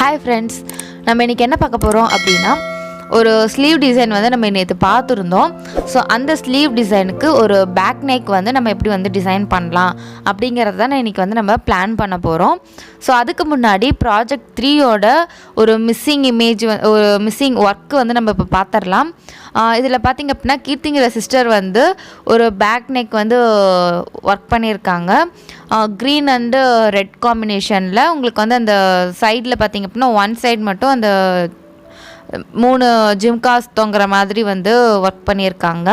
Hi friends, நம்ம இன்னைக்கு என்ன பார்க்க போறோம் அப்படினா ஒரு ஸ்லீவ் டிசைன் வந்து நம்ம நேத்து பார்த்திருந்தோம். சோ அந்த ஸ்லீவ் டிசைனுக்கு ஒரு பேக் நெக் வந்து நம்ம எப்படி வந்து டிசைன் பண்ணலாம் அப்படிங்கறத தான் இன்னைக்கு வந்து நம்ம பிளான் பண்ண போறோம். சோ அதுக்கு முன்னாடி ப்ராஜெக்ட் 3 ஓட ஒரு மிஸ்ஸிங் இமேஜ் ஒரு மிஸ்ஸிங் வர்க் வந்து நம்ம இப்ப பார்த்தறலாம். இதுல பாத்தீங்க அப்படினா கீர்த்திங்கிற சிஸ்டர் வந்து ஒரு பேக் நெக் வந்து வர்க் பண்ணிருக்காங்க. green and red காம்பினேஷன்ல உங்களுக்கு வந்து அந்த சைடுல பாத்தீங்க அப்படினா ஒன் சைடு மட்டும் அந்த 3 ஜிம்காஸ் தொங்கற மாதிரி வந்து வர்க் பண்ணிருக்காங்க.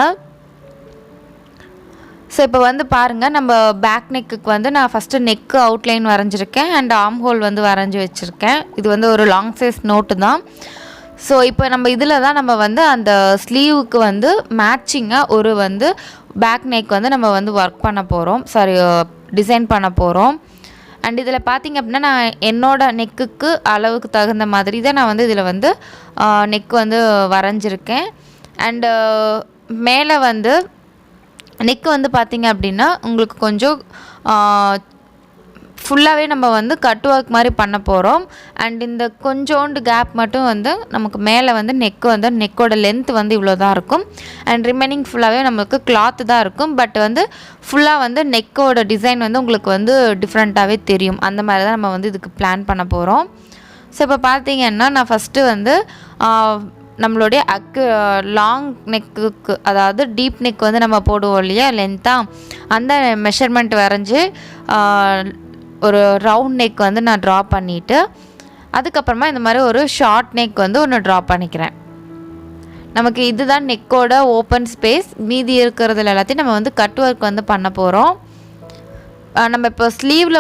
சோ இப்போ வந்து பாருங்க நம்ம பேக் நெக்குக்கு வந்து நான் ஃபர்ஸ்ட் நெக் அவுட்லைன் வரைஞ்சிருக்கேன் and arm hole வந்து வரைஞ்சு வச்சிருக்கேன். இது வந்து ஒரு லாங் சைஸ் நோட் தான். சோ இப்போ நம்ம இதுல தான் நம்ம வந்து அந்த ஸ்லீவுக்கு வந்து மேட்சிங்கா ஒரு வந்து பேக் நெக் வந்து நம்ம வந்து வர்க் பண்ண போறோம். சாரி டிசைன் பண்ண போறோம். and இதில பாத்தீங்க அப்படினா நான் என்னோட நெக்குக்கு அளவுக்கு தகுந்த மாதிரி தான் நான் வந்து இதில வந்து நெக் வந்து வரைஞ்சிருக்கேன். and மேலே வந்து நெக் வந்து பாத்தீங்க அப்படினா உங்களுக்கு கொஞ்சம் ஃபுல்லாவே நம்ம வந்து கட் வர்க் மாதிரி பண்ண போறோம். and இந்த கொஞ்சோண்டு கேப் மட்டும் வந்து நமக்கு மேலே வந்து நெக் வந்து நெக்கோட லெந்த் வந்து இவ்ளோ தான் இருக்கும். and ரிமைனிங் ஃபுல்லாவே நமக்கு கிளாத் தான் இருக்கும். பட் வந்து ஃபுல்லா வந்து நெக்கோட டிசைன் வந்து உங்களுக்கு வந்து டிஃபரண்டாவே தெரியும். அந்த மாதிரி தான் நம்ம வந்து இதுக்கு பிளான் பண்ண போறோம். சோ இப்போ பாத்தீங்கன்னா நான் ஃபர்ஸ்ட் வந்து நம்மளுடைய லாங் நெக்குக்கு அதாவது டீப் நெக் வந்து நம்ம போடுவோம் இல்லையா லென்த்தா அந்த மெஷர்மென்ட் வரைஞ்சு ஒரு ரவுண்ட் நெக் வந்து நான் டிரா பண்ணிட்டு அதுக்கு அப்புறமா இந்த மாதிரி ஒரு ஷார்ட் நெக் வந்து ஒன்னு டிரா பண்ணிக்கிறேன். நமக்கு இதுதான் நெக்கோட ஓபன் ஸ்பேஸ். மீதி இருக்குறதுல எல்லாத்தையும் நம்ம வந்து கட் வர்க் வந்து பண்ண போறோம். நம்ம இப்போ ஸ்லீவ்ல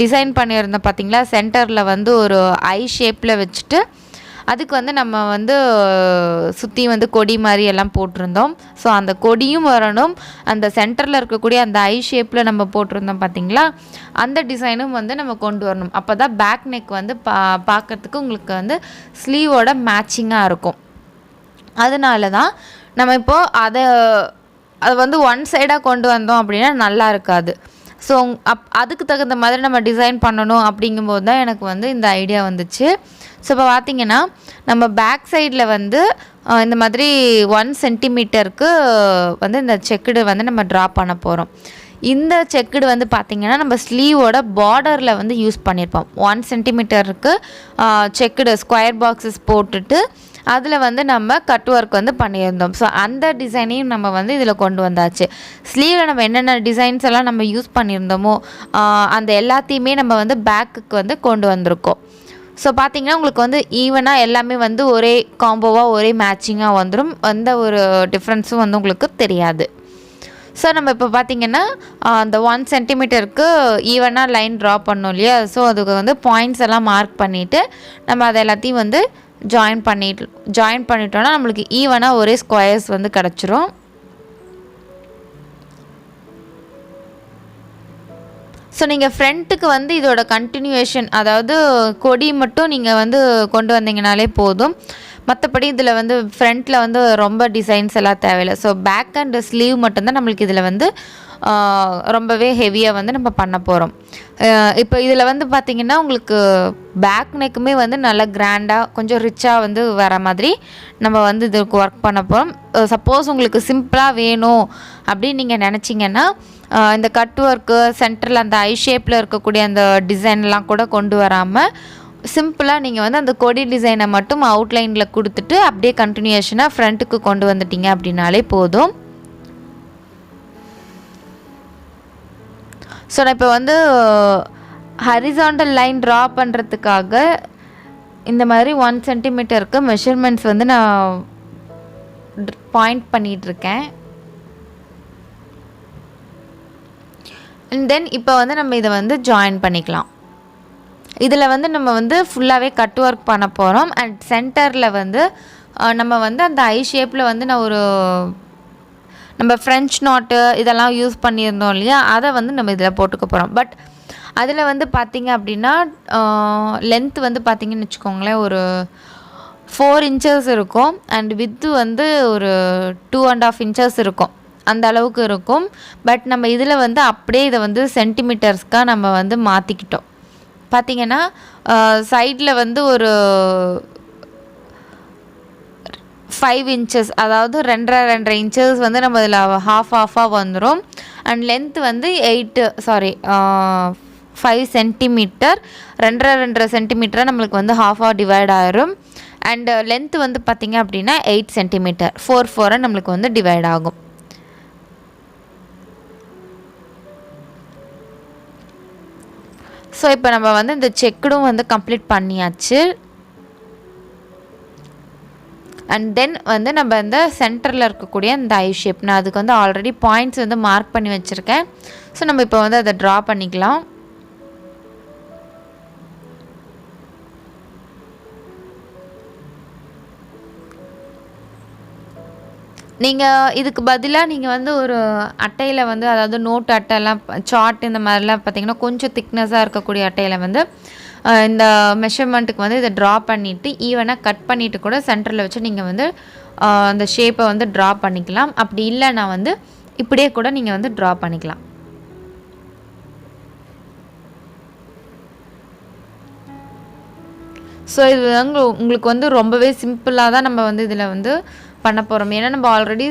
டிசைன் பண்ணியிருந்த பாத்தீங்களா சென்டர்ல வந்து ஒரு ஐ ஷேப்ல வச்சிட்டு அதுக்கு வந்து நம்ம வந்து சுத்தி வந்து கொடி மாதிரி எல்லாம் போட்டுருந்தோம். சோ அந்த கொடியும் வரணும். அந்த சென்டர்ல இருக்கக்கூடிய அந்த ஐ ஷேப்ல நம்ம போட்டுருந்தோம் பாத்தீங்களா அந்த டிசைனும் வந்து நம்ம கொண்டு வரணும். அப்பதான் பேக் நெக் வந்து பார்க்கிறதுக்கு உங்களுக்கு வந்து ஸ்லீவோட மேட்சிங்கா இருக்கும். அதனால தான் நம்ம இப்போ அது வந்து ஒன் சைடா கொண்டு வந்தோம் அப்படினா நல்லா இருக்காது. சோ அதுக்கு தகுந்த மாதிரி நம்ம டிசைன் பண்ணனும் அப்படிங்கும்போது தான் எனக்கு வந்து இந்த ஐடியா வந்துச்சு. சோ இப்போ பாத்தீங்கன்னா நம்ம பேக் சைடுல வந்து இந்த மாதிரி 1 சென்டிமீட்டருக்கு வந்து இந்த செக்குடு வந்து நம்ம டிரா பண்ண போறோம். இந்த செக்குடு வந்து பாத்தீங்கன்னா நம்ம ஸ்லீவோட பார்டர்ல வந்து யூஸ் பண்ணிருப்போம். 1 சென்டிமீட்டருக்கு செக்குடு ஸ்கொயர் பாக்ஸஸ் போட்டுட்டு அதுல வந்து நம்ம கட் வர்க் வந்து பண்ணியிருந்தோம். சோ அந்த டிசைனையும் நம்ம வந்து இதுல கொண்டு வந்தாச்சு. ஸ்லீவ்ல நம்ம என்னென்ன டிசைன்ஸ் எல்லாம் நம்ம யூஸ் பண்ணியிருந்தோமோ அந்த எல்லாத்தையுமே நம்ம வந்து பேக்குக்கு வந்து கொண்டு வந்திருக்கோம். சோ பாத்தீங்கன்னா உங்களுக்கு வந்து ஈவனா எல்லாமே வந்து ஒரே காம்போவா ஒரே மேட்சிங்கா வந்துரும். எந்த ஒரு டிஃபரன்ஸும் வந்து உங்களுக்கு தெரியாது. சோ நம்ம இப்போ பாத்தீங்கன்னா அந்த 1 சென்டிமீட்டருக்கு ஈவனா லைன் டிரா பண்ணோம் இல்லையா சோ அதுக்கு வந்து பாயிண்ட்ஸ் எல்லாம் மார்க் பண்ணிட்டு நம்ம அத எல்லாத்தையும் வந்து ஜாயின் பண்ணிட்டோம்னா நமக்கு ஈவனா ஒரே ஸ்கொயர்ஸ் வந்து கிடைச்சிரும். சோ நீங்க ஃப்ரண்ட்க்கு வந்து இதோட கண்டினியூவேஷன் அதாவது கொடி மட்டும் நீங்க வந்து கொண்டு வந்தீங்கனாலே போதும். மத்தபடி இதுல வந்து ஃப்ரண்ட்ல வந்து ரொம்ப டிசைன்ஸ் எல்லாம் தேவையில்லை. சோ பேக் அண்ட் ஸ்லீவ் மட்டும் தான் நமக்கு இதுல வந்து ரொம்பவே ஹெவியா வந்து நம்ம பண்ண போறோம். இப்போ இதுல வந்து பாத்தீங்கன்னா உங்களுக்கு பேக் நெக்குமே வந்து நல்ல கிராண்டா கொஞ்சம் ரிச்சா வந்து வர மாதிரி நம்ம வந்து இதுக்கு வர்க் பண்ண போறோம். சப்போஸ் உங்களுக்கு சிம்பிளா வேணும் அப்படி நீங்க நினைச்சீங்கன்னா இந்த கட் வர்க் சென்டர்ல அந்த ஐ ஷேப்ல இருக்கக்கூடிய அந்த டிசைன் எல்லாம் கூட கொண்டு வராம சிம்பிளா நீங்க வந்து அந்த கொடி டிசைனை மட்டும் அவுட்லைன்ல கொடுத்துட்டு அப்படியே கண்டினியூஷனா ஃப்ரண்ட்க்கு கொண்டு வந்துட்டீங்க அப்படினாலே போதும். சோ நான் இப்போ வந்து ஹரிசாண்டல் லைன் டிரா பண்றதுக்காக இந்த மாதிரி 1 சென்டிமீட்டருக்கு மெஷர்மென்ட்ஸ் வந்து நான் பாயிண்ட் பண்ணிட்டு இருக்கேன். and then இப்போ வந்து நம்ம இத வந்து ஜாயின் பண்ணிக்கலாம். இதுல வந்து நம்ம வந்து ஃபுல்லாவே கட் வர்க் பண்ண போறோம். and சென்டர்ல வந்து நம்ம வந்து அந்த ஐ ஷேப்ல வந்து நான் ஒரு நம்ம ஃப்ரெஞ்ச் நாட் இதெல்லாம் யூஸ் பண்ணியிருந்தோம் இல்லையா அத வந்து நம்ம இதல போட்டுக்க போறோம். பட் அதுல வந்து பாத்தீங்க அப்படினா லெந்த் வந்து பாத்தீங்கன்னு வெச்சுக்கோங்களேன் ஒரு 4 inches இருக்கும் and width வந்து ஒரு 2.5 inches இருக்கும். அந்த அளவுக்கு இருக்கும். பட் நம்ம இதுல வந்து அப்படியே இத வந்து சென்டிமீட்டர்ஸ்க்கா நம்ம வந்து மாத்திக்கிட்டோம். பார்த்தீங்கன்னா சைடில் வந்து ஒரு 5 இன்ச்சஸ், அதாவது 2.5 இன்ச்சஸ் வந்து நம்ம இதில் ஹாஃபாக வந்துடும். அண்ட் லென்த் வந்து 5 சென்டிமீட்டர், 2.5 சென்டிமீட்டராக நம்மளுக்கு வந்து ஹாஃபாக டிவைட் ஆயிரும். அண்டு லென்த்து வந்து பார்த்திங்க அப்படின்னா 8 சென்டிமீட்டர், 4 நம்மளுக்கு வந்து டிவைட் ஆகும். ஸோ இப்போ நம்ம வந்து இந்த செக்குடும் வந்து கம்ப்ளீட் பண்ணியாச்சு. அண்ட் தென் வந்து நம்ம இந்த சென்டரில் இருக்கக்கூடிய இந்த ஐ ஷேப், நான் அதுக்கு வந்து ஆல்ரெடி பாயிண்ட்ஸ் வந்து மார்க் பண்ணி வச்சுருக்கேன். ஸோ நம்ம இப்போ வந்து அதை ட்ரா பண்ணிக்கலாம். நீங்கள் இதுக்கு பதிலாக நீங்கள் வந்து ஒரு அட்டையில் வந்து, அதாவது நோட் அட்டைலாம், சார்ட் இந்த மாதிரிலாம் பார்த்திங்கன்னா கொஞ்சம் திக்னஸாக இருக்கக்கூடிய அட்டையில் வந்து இந்த மெஷர்மெண்ட்டுக்கு வந்து இதை ட்ரா பண்ணிவிட்டு ஈவனாக கட் பண்ணிவிட்டு கூட சென்டரில் வச்சு நீங்கள் வந்து அந்த ஷேப்பை வந்து ட்ரா பண்ணிக்கலாம். அப்படி இல்லைன்னா வந்து இப்படியே கூட நீங்கள் வந்து ட்ரா பண்ணிக்கலாம். ஸோ இது வந்து உங்களுக்கு வந்து ரொம்பவே சிம்பிளாக தான் நம்ம வந்து இதில் வந்து பண்ண போகிறோம். ஏன்னா நம்ம ஆல்ரெடி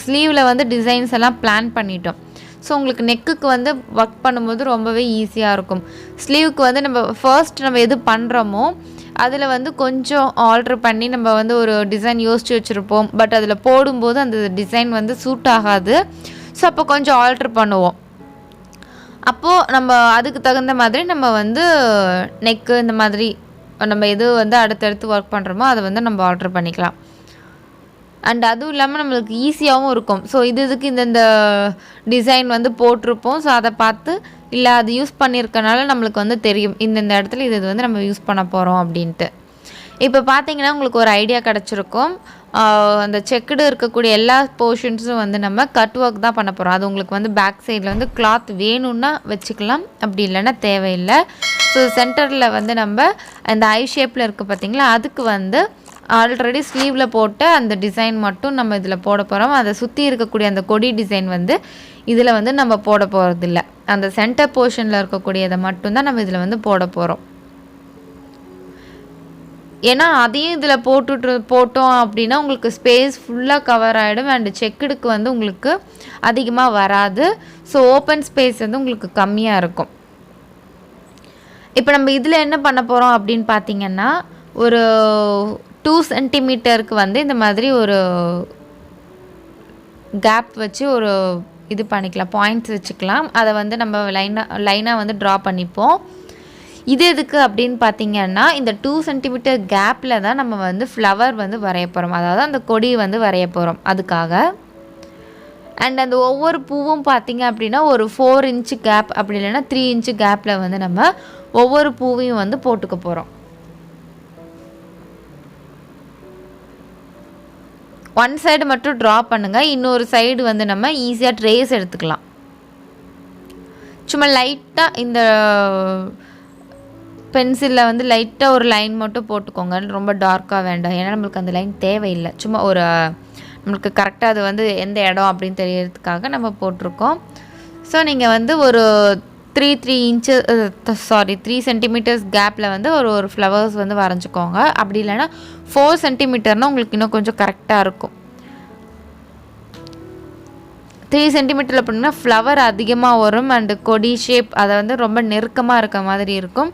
ஸ்லீவில் வந்து டிசைன்ஸ் எல்லாம் பிளான் பண்ணிட்டோம். ஸோ உங்களுக்கு நெக்குக்கு வந்து ஒர்க் பண்ணும்போது ரொம்பவே ஈஸியாக இருக்கும். ஸ்லீவுக்கு வந்து நம்ம ஃபர்ஸ்ட் நம்ம எது பண்ணுறோமோ அதில் வந்து கொஞ்சம் ஆல்ட்ரு பண்ணி நம்ம வந்து ஒரு டிசைன் யோசித்து வச்சுருப்போம். பட் அதில் போடும்போது அந்த டிசைன் வந்து சூட் ஆகாது. ஸோ அப்போ கொஞ்சம் ஆல்ட்ரு பண்ணுவோம். அப்போது நம்ம அதுக்கு தகுந்த மாதிரி நம்ம வந்து நெக்கு இந்த மாதிரி நம்ம எது வந்து அடுத்தடுத்து ஒர்க் பண்ணுறோமோ அதை வந்து நம்ம ஆல்ட்ரு பண்ணிக்கலாம். அண்ட் அதுவும் இல்லாமல் நம்மளுக்கு ஈஸியாகவும் இருக்கும். ஸோ இதுக்கு இந்த டிசைன் வந்து போட்டிருப்போம். ஸோ அதை பார்த்து இல்லை அது யூஸ் பண்ணியிருக்கனால நம்மளுக்கு வந்து தெரியும் இந்த இடத்துல இது வந்து நம்ம யூஸ் பண்ண போகிறோம் அப்படின்ட்டு. இப்போ பார்த்தீங்கன்னா உங்களுக்கு ஒரு ஐடியா கிடச்சிருக்கும். அந்த செக்குடு இருக்கக்கூடிய எல்லா போர்ஷன்ஸும் வந்து நம்ம கட் ஒர்க் தான் பண்ண போகிறோம். அது உங்களுக்கு வந்து பேக் சைடில் வந்து கிளாத் வேணும்னா வச்சுக்கலாம், அப்படி இல்லைன்னா தேவையில்லை. ஸோ சென்டரில் வந்து நம்ம அந்த ஐ ஷேப்பில் இருக்குது பார்த்திங்களா, அதுக்கு வந்து ஆல்ரெடி ஸ்லீவில் போட்ட அந்த டிசைன் மட்டும் நம்ம இதில் போட போகிறோம். அதை சுற்றி இருக்கக்கூடிய அந்த கொடி டிசைன் வந்து இதில் வந்து நம்ம போட போகிறதில்ல. அந்த சென்டர் போர்ஷனில் இருக்கக்கூடியதை மட்டும்தான் நம்ம இதில் வந்து போட போகிறோம். ஏன்னா அதையும் இதில் போட்டோம் அப்படின்னா உங்களுக்கு ஸ்பேஸ் ஃபுல்லாக கவர் ஆகிடும். அண்டு செக்குடுக்கு வந்து உங்களுக்கு அதிகமாக வராது. ஸோ ஓப்பன் ஸ்பேஸ் வந்து உங்களுக்கு கம்மியாக இருக்கும். இப்போ நம்ம இதில் என்ன பண்ண போகிறோம் அப்படின்னு பார்த்திங்கன்னா, ஒரு 2 சென்டிமீட்டருக்கு வந்து இந்த மாதிரி ஒரு கேப் வச்சு ஒரு இது பண்ணிக்கலாம், பாயிண்ட்ஸ் வச்சுக்கலாம். அதை வந்து நம்ம லைனாக வந்து ட்ரா பண்ணிப்போம். இது எதுக்கு அப்படின்னு பார்த்திங்கன்னா, இந்த 2 சென்டிமீட்டர் கேப்பில் தான் நம்ம வந்து ஃப்ளவர் வந்து வரைய போகிறோம், அதாவது அந்த கொடி வந்து வரைய போகிறோம் அதுக்காக. அண்ட் அந்த ஒவ்வொரு பூவும் பார்த்திங்க அப்படின்னா ஒரு 4 இன்ச்சு கேப், அப்படி இல்லைன்னா 3 இன்ச்சு கேப்பில் வந்து நம்ம ஒவ்வொரு பூவையும் வந்து போட்டுக்க போகிறோம். ஒன் சைடு மட்டும் ட்ரா பண்ணுங்கள், இன்னொரு சைடு வந்து நம்ம ஈஸியாக ட்ரேஸ் எடுத்துக்கலாம். சும்மா லைட்டாக இந்த பென்சிலில் வந்து லைட்டாக ஒரு லைன் மட்டும் போட்டுக்கோங்க, ரொம்ப டார்க்காக வேண்டாம். ஏன்னா நம்மளுக்கு அந்த லைன் தேவையில்லை. சும்மா ஒரு நம்மளுக்கு கரெக்டாக அது வந்து எந்த இடம் அப்படின்னு தெரியறதுக்காக நம்ம போட்டிருக்கோம். ஸோ நீங்கள் வந்து ஒரு 3 சென்டிமீட்டர்ஸ் கேப்பில் வந்து ஒரு ஃப்ளவர்ஸ் வந்து வரைஞ்சிக்கோங்க. அப்படி இல்லைன்னா 4 சென்டிமீட்டர்னால் உங்களுக்கு இன்னும் கொஞ்சம் கரெக்டாக இருக்கும். 3 சென்டிமீட்டரில் அப்படின்னா ஃப்ளவர் அதிகமாக வரும். அண்டு கொடி ஷேப் அதை வந்து ரொம்ப நெருக்கமாக இருக்க மாதிரி இருக்கும்.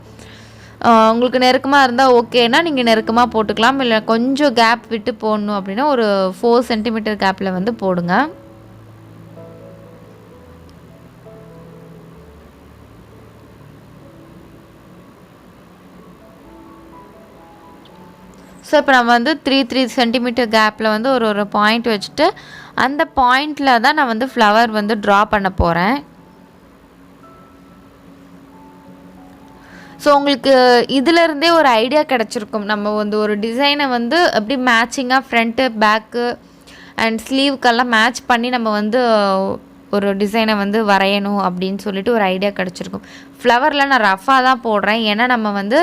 உங்களுக்கு நெருக்கமாக இருந்தால் ஓகேனா நீங்கள் நெருக்கமாக போட்டுக்கலாம். இல்லை கொஞ்சம் கேப் விட்டு போடணும் அப்படின்னா ஒரு 4 சென்டிமீட்டர் கேப்பில் வந்து போடுங்க. ஸோ இப்போ நம்ம வந்து 3 சென்டிமீட்டர் கேப்பில் வந்து ஒரு பாயிண்ட் வச்சுட்டு அந்த பாயிண்டில் தான் நான் வந்து ஃப்ளவர் வந்து ட்ரா பண்ண போகிறேன். ஸோ உங்களுக்கு இதிலருந்தே ஒரு ஐடியா கிடச்சிருக்கும். நம்ம வந்து ஒரு டிசைனை வந்து எப்படி மேட்சிங்காக ஃப்ரண்ட்டு பேக்கு அண்ட் ஸ்லீவுக்கெல்லாம் மேட்ச் பண்ணி நம்ம வந்து ஒரு டிசைனை வந்து வரையணும் அப்படின்னு சொல்லிட்டு ஒரு ஐடியா கிடச்சிருக்கும். ஃப்ளவரில் நான் ரஃபாக தான் போடுறேன், ஏன்னா நம்ம வந்து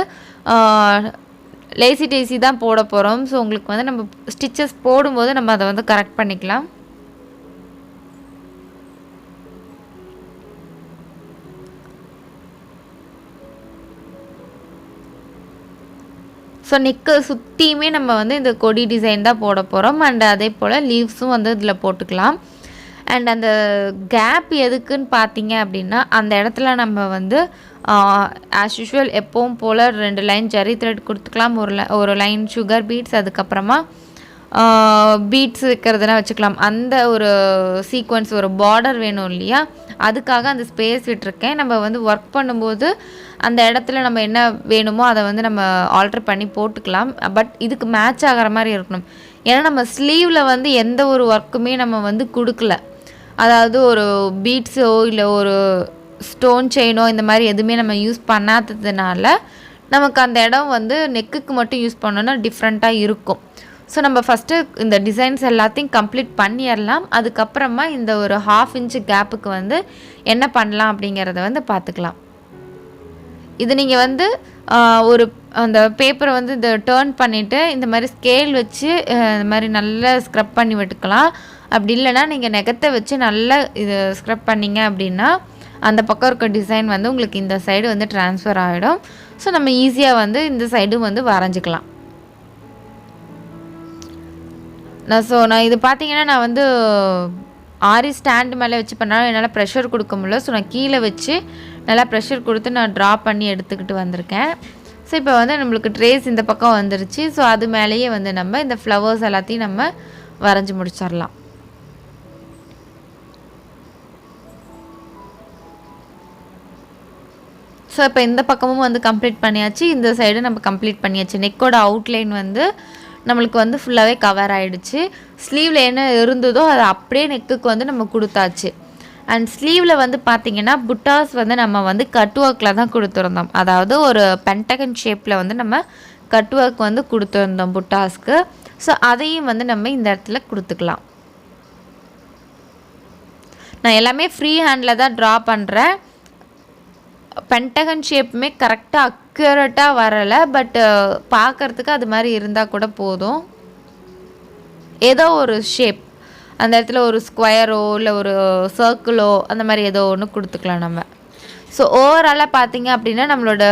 லேசி டேசி தான் போட போகிறோம். ஸோ உங்களுக்கு வந்து நம்ம ஸ்டிச்சஸ் போடும்போது நம்ம அதை வந்து கரெக்ட் பண்ணிக்கலாம். ஸோ நெக்கு சுற்றியுமே நம்ம வந்து இந்த கொடி டிசைன் தான் போட போகிறோம். அண்ட் அதே போல் லீவ்ஸும் வந்து இதில் போட்டுக்கலாம். அண்ட் அந்த கேப் எதுக்குன்னு பார்த்தீங்க அப்படின்னா, அந்த இடத்துல நம்ம வந்து ஆஸ் யூஷுவல் எப்பவும் போல் 2 லைன் ஜரி த்ரெட் கொடுத்துக்கலாம், ஒரு லைன் சுகர் பீட்ஸ், அதுக்கப்புறமா பீட்ஸ் வைக்கிறதுனா வச்சுக்கலாம். அந்த ஒரு சீக்வன்ஸ் ஒரு பார்டர் வேணும் இல்லையா, அதுக்காக அந்த ஸ்பேஸ் விட்டுருக்கேன். நம்ம வந்து ஒர்க் பண்ணும்போது அந்த இடத்துல நம்ம என்ன வேணுமோ அதை வந்து நம்ம ஆல்ட்ரு பண்ணி போட்டுக்கலாம். பட் இதுக்கு மேட்ச் ஆகிற மாதிரி இருக்கணும். ஏன்னா நம்ம ஸ்லீவில் வந்து எந்த ஒரு ஒர்க்குமே நம்ம வந்து கொடுக்கல. அதாவது ஒரு பீட்ஸோ இல்லை ஒரு ஸ்டோன் செயினோ இந்த மாதிரி எதுவுமே நம்ம யூஸ் பண்ணாததுனால நமக்கு அந்த இடம் வந்து நெக்குக்கு மட்டும் யூஸ் பண்ணோன்னா டிஃப்ரெண்ட்டாக இருக்கும். ஸோ நம்ம ஃபஸ்ட்டு இந்த டிசைன்ஸ் எல்லாத்தையும் கம்ப்ளீட் பண்ணிடலாம். அதுக்கப்புறமா இந்த ஒரு 1/2 இன்ச்சு கேப்புக்கு வந்து என்ன பண்ணலாம் அப்படிங்கிறத வந்து பார்த்துக்கலாம். இது நீங்கள் வந்து ஒரு அந்த பேப்பரை வந்து இந்த டேர்ன் பண்ணிவிட்டு இந்த மாதிரி ஸ்கேல் வச்சு இந்த மாதிரி நல்லா ஸ்க்ரப் பண்ணி விட்டுக்கலாம். அப்படி இல்லைனா நீங்கள் நெகத்தை வச்சு நல்லா இது ஸ்க்ரப் பண்ணிங்க அப்படின்னா அந்த பக்கம் இருக்க டிசைன் வந்து உங்களுக்கு இந்த சைடு வந்து ட்ரான்ஸ்ஃபர் ஆகிடும். ஸோ நம்ம ஈஸியாக வந்து இந்த சைடும் வந்து வரைஞ்சிக்கலாம். நான் இது பார்த்தீங்கன்னா நான் வந்து ஆரி ஸ்டாண்டு மேலே வச்சு பண்ணாலும் என்னால் ப்ரெஷர் கொடுக்க முடியல. ஸோ நான் கீழே வச்சு நல்லா ப்ரெஷர் கொடுத்து நான் ட்ரா பண்ணி எடுத்துக்கிட்டு வந்திருக்கேன். ஸோ இப்போ வந்து நம்மளுக்கு ட்ரேஸ் இந்த பக்கம் வந்துருச்சு. ஸோ அது மேலேயே வந்து நம்ம இந்த ஃப்ளவர்ஸ் எல்லாத்தையும் நம்ம வரைஞ்சி முடிச்சிடலாம். ஸோ இப்போ இந்த பக்கமும் வந்து கம்ப்ளீட் பண்ணியாச்சு, இந்த சைடு நம்ம கம்ப்ளீட் பண்ணியாச்சு. நெக்கோட அவுட்லைன் வந்து நம்மளுக்கு வந்து ஃபுல்லாகவே கவர் ஆகிடுச்சு. ஸ்லீவில் என்ன இருந்ததோ அதை அப்படியே நெக்குக்கு வந்து நம்ம கொடுத்தாச்சு. அண்ட் ஸ்லீவில் வந்து பார்த்திங்கன்னா புட்டாஸ் வந்து நம்ம வந்து கட் ஒர்க்கில் தான் கொடுத்துருந்தோம். அதாவது ஒரு பென்டகன் ஷேப்பில் வந்து நம்ம கட் ஒர்க் வந்து கொடுத்துருந்தோம் புட்டாஸ்க்கு. ஸோ அதையும் வந்து நம்ம இந்த இடத்துல கொடுத்துக்கலாம். நான் எல்லாமே ஃப்ரீ ஹேண்டில் தான் ட்ரா பண்ணுறேன். பென்டகன் ஷேப்புமே கரெக்டாக அக்யூரேட்டாக வரலை. பட் பார்க்குறதுக்கு அது மாதிரி இருந்தால் கூட போதும். ஏதோ ஒரு ஷேப் அந்த இடத்துல ஒரு ஸ்கொயரோ இல்லை ஒரு சர்க்கிளோ அந்த மாதிரி ஏதோ ஒன்று கொடுத்துக்கலாம் நம்ம. ஸோ ஓவராலாக பார்த்தீங்க அப்படின்னா நம்மளோட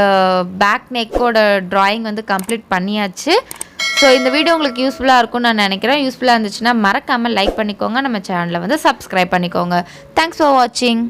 பேக் நெக்கோட ட்ராயிங் வந்து கம்ப்ளீட் பண்ணியாச்சு. ஸோ இந்த வீடியோ உங்களுக்கு யூஸ்ஃபுல்லாக இருக்கும்னு நான் நினைக்கிறேன். யூஸ்ஃபுல்லாக இருந்துச்சுன்னா மறக்காமல் லைக் பண்ணிக்கோங்க, நம்ம சேனலை வந்து சப்ஸ்கிரைப் பண்ணிக்கோங்க. தேங்க்ஸ் ஃபார் வாட்சிங்.